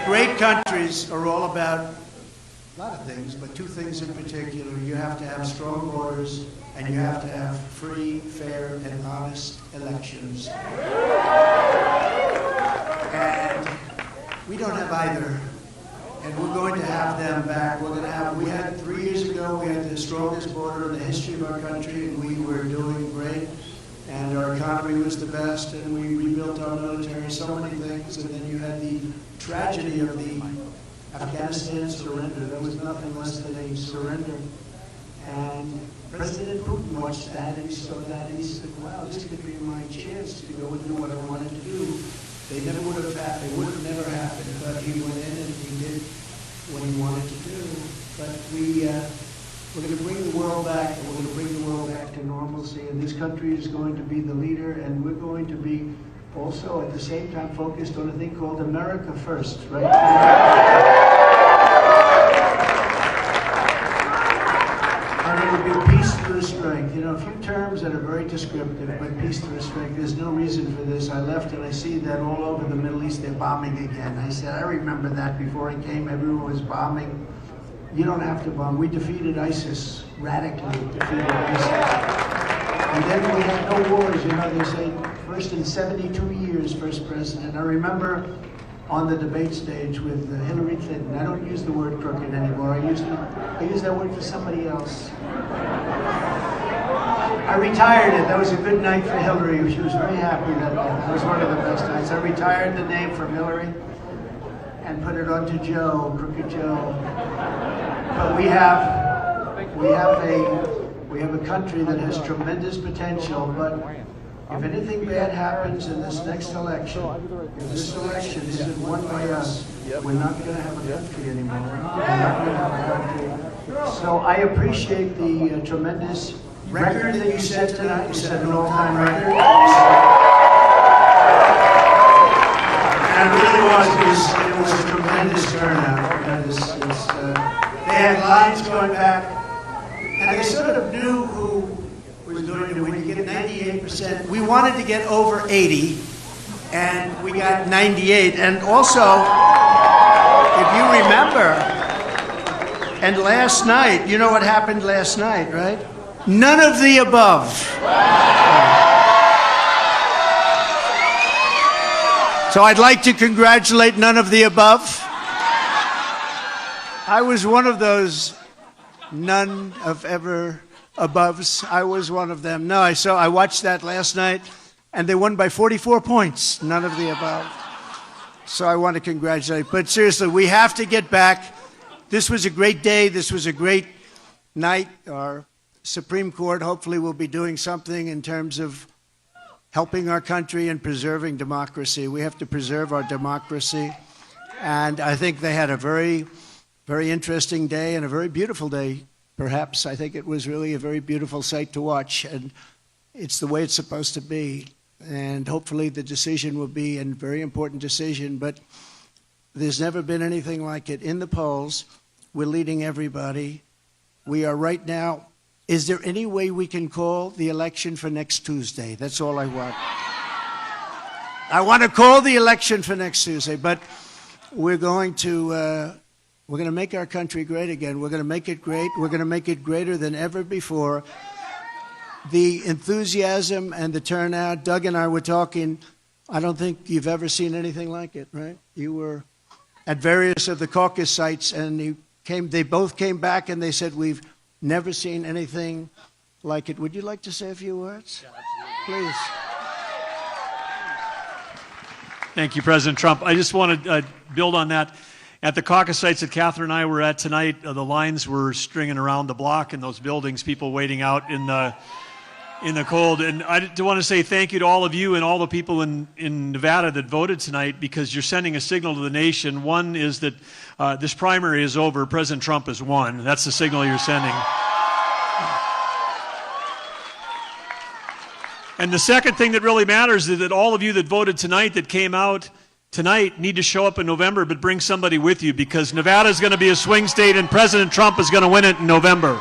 great countries are all about a lot of things, but two things in particular. You have to have strong borders, and you have to have free, fair, and honest elections. And we don't have either. And we're going to have them back. We had 3 years ago, we had the strongest border in the history of our country, and we were doing great. And our economy was the best, and we rebuilt our military, so many things. And then you had the tragedy of the Afghanistan surrender. That was nothing less than a surrender. And President Putin watched that, and he saw that, and he said, wow, this could be my chance to go and do what I wanted to do. They never would have happened. It would have never happened, but he went in and he did what he wanted to do. But we're going to bring the world back, and we're going to bring the world back to normalcy. And this country is going to be the leader, and we're going to be also at the same time focused on a thing called America First, right? And it would be peace through strength. You know, a few terms that are very descriptive, but peace through strength. There's no reason for this. I left and I see that all over the Middle East they're bombing again. I said, I remember that before I came, everyone was bombing. You don't have to bomb. We defeated ISIS, radically defeated ISIS. And then we had no wars, you know, they say, first in 72 years, first president. I remember on the debate stage with Hillary Clinton. I don't use the word crooked anymore. I use that word for somebody else. I retired it. That was a good night for Hillary. She was very happy that night. That was one of the best nights. I retired the name from Hillary and put it onto Joe, Crooked Joe. But we have a country that has tremendous potential, but if anything bad happens in this next election, if this election isn't won by us, we're not going to have a country anymore. We're not going to have a country. So I appreciate the tremendous record that you set tonight. You set an all-time record. And it really was a tremendous turnout. They had lines going back, and they sort of knew who was doing it. When you get 98%, we wanted to get over 80, and we got 98. And also, if you remember, and last night, you know what happened last night, right? None of the above. So I'd like to congratulate none of the above. I was one of those none of ever aboves. I was one of them. No, I watched that last night, and they won by 44 points. None of the above. So I want to congratulate. But seriously, we have to get back. This was a great day. This was a great night. Our Supreme Court hopefully will be doing something in terms of helping our country and preserving democracy. We have to preserve our democracy. And I think they had a very, very interesting day and a very beautiful day. Perhaps. I think it was really a very beautiful sight to watch, and it's the way it's supposed to be. And hopefully the decision will be a very important decision, but there's never been anything like it. In the polls, we're leading everybody. We are right now. Is there any way we can call the election for next Tuesday? That's all I want. I want to call the election for next Tuesday, but we're going to make our country great again. We're going to make it great. We're going to make it greater than ever before. The enthusiasm and the turnout, Doug and I were talking, I don't think you've ever seen anything like it, right? You were at various of the caucus sites, and they both came back and they said, we've never seen anything like it. Would you like to say a few words? Please. Thank you, President Trump. I just want to build on that. At the caucus sites that Catherine and I were at tonight, the lines were stringing around the block in those buildings, people waiting out in the cold. And I do want to say thank you to all of you and all the people in Nevada that voted tonight, because you're sending a signal to the nation. One is that this primary is over. President Trump has won. That's the signal you're sending. And the second thing that really matters is that all of you that voted tonight, that came out tonight, need to show up in November, but bring somebody with you, because Nevada is going to be a swing state and President Trump is going to win it in November.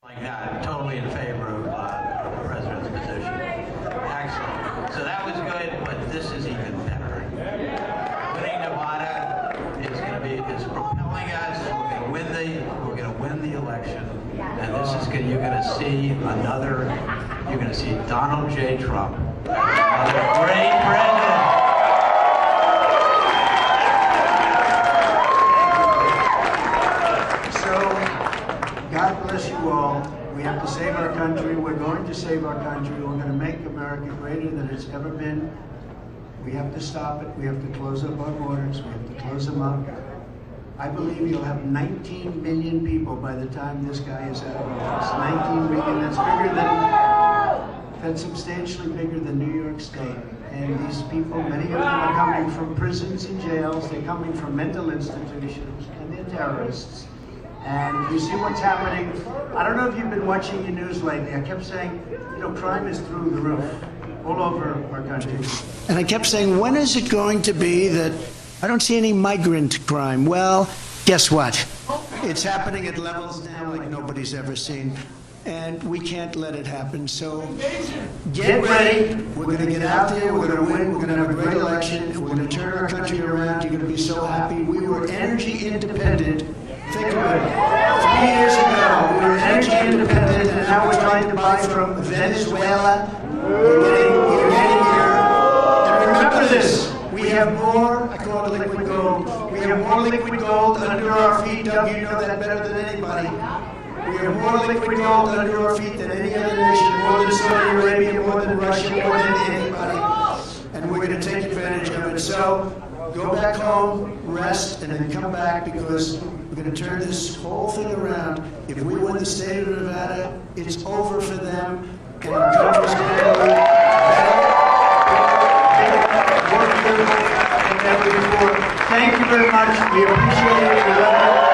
Like that, totally in favor of the president's position. Excellent. So that was good, but this is even better. Winning Nevada is going to be propelling us. We're going to win the election, and this is good. You're going to see You're going to see Donald J. Trump, another great president. God bless you all. We have to save our country. We're going to save our country. We're going to make America greater than it's ever been. We have to stop it. We have to close up our borders. We have to close them up. I believe you'll have 19 million people by the time this guy is out of office. 19 million. That's substantially bigger than New York State. And these people, many of them are coming from prisons and jails. They're coming from mental institutions, and they're terrorists. And you see what's happening. I don't know if you've been watching your news lately. I kept saying, crime is through the roof all over our country. And I kept saying, when is it going to be that I don't see any migrant crime? Well, guess what? It's happening at levels now like nobody's ever seen. And we can't let it happen. So get ready. We're going to get out there. We're going to win. We're going to have a great election. We're going to turn our country around. You're going to be so happy. We were energy independent. Think of it. 3 years ago, we were energy independent, and now we're trying to buy from Venezuela. We're getting here. And remember this, we have more, I call it liquid gold, we have more liquid gold under our feet. Doug, you know that better than anybody. We have more liquid gold under our feet than any other nation, more than Saudi Arabia, more than Russia, more than anybody. And we're going to take advantage of it. So go back home, rest, and then come back, because we're going to turn this whole thing around. If we win the state of Nevada, it's over for them, and our country's going to be better, more beautiful than ever before. Thank you very much. We appreciate it. We love you.